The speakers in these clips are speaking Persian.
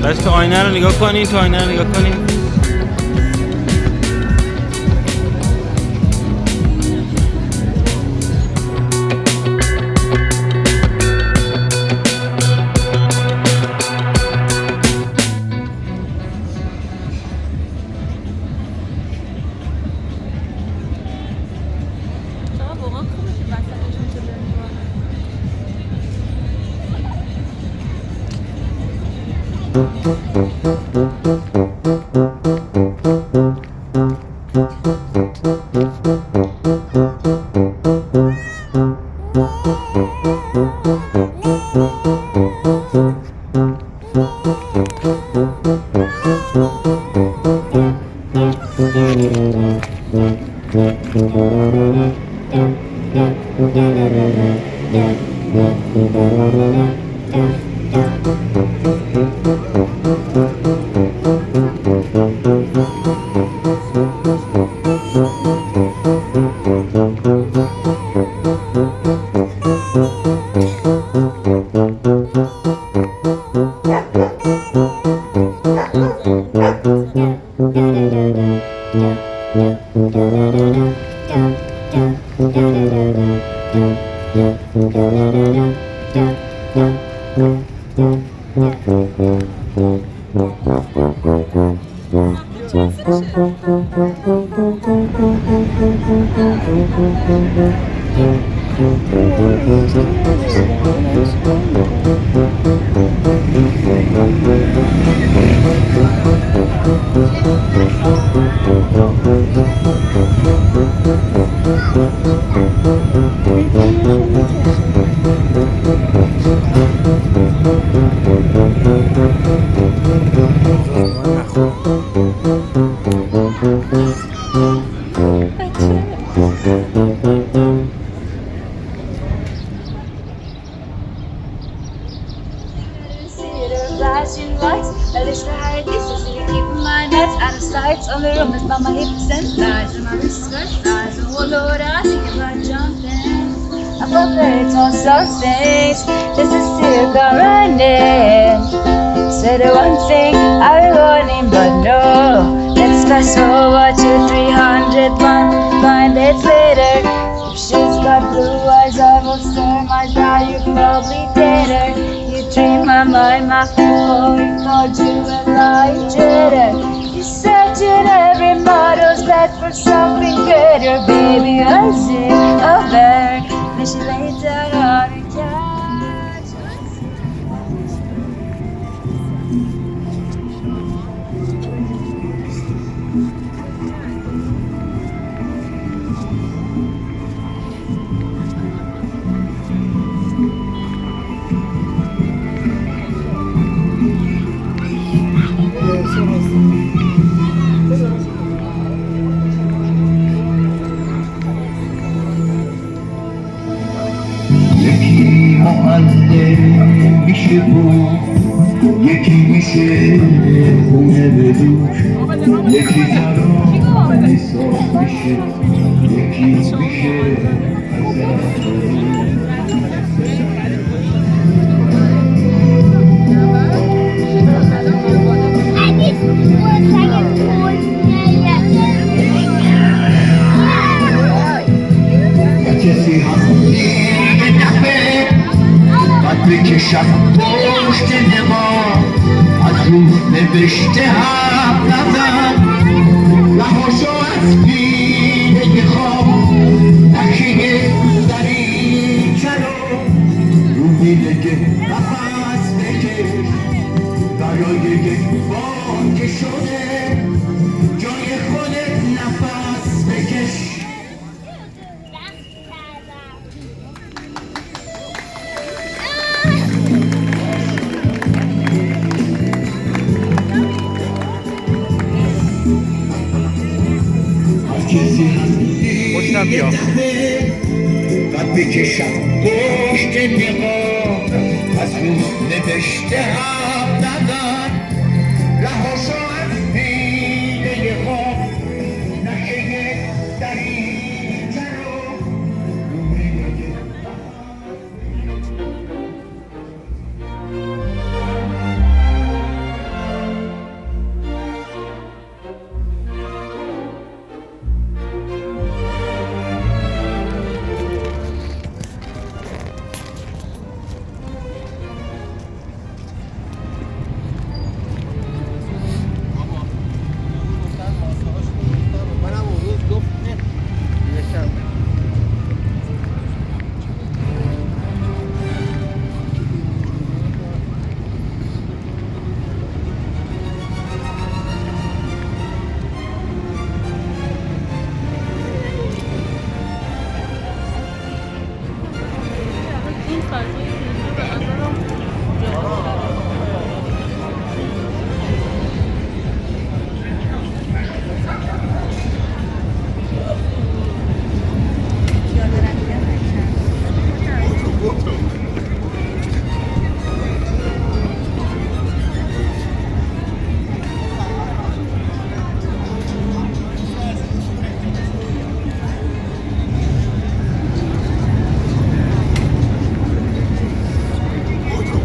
بس تو آینه رو نگاه کنین، تو آینه رو نگاه کنین. This is still running. Said one thing I warning, but no. Let's fast forward to 300 blind dates later. If she's got blue eyes, I will stare my eye. You probably did her. You dream my mind, my whole called you a lying traitor. You searching every model's bed for something greater, baby. I see over. Then she laid down on her couch. یکی معلم میشه بود، یکی میشه خونه به دوش، یکی ترانه ساز میشه، یکی میشه غزل. کسی هم یه دفعه قد بکشم پشت نما، از رو نوشته هم نزن، رهاشو از پیله خواب، نکیه دریچه رو رو میلگه نفس بکش، برای یک بار که شده جای خودت نفس بکش. خوشم بیا قد بکشم پشت نقاب، از رو نوشته هم ندن، رهاشو از پیله خواب، نکه دریچه رو رو میلگه.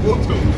photo.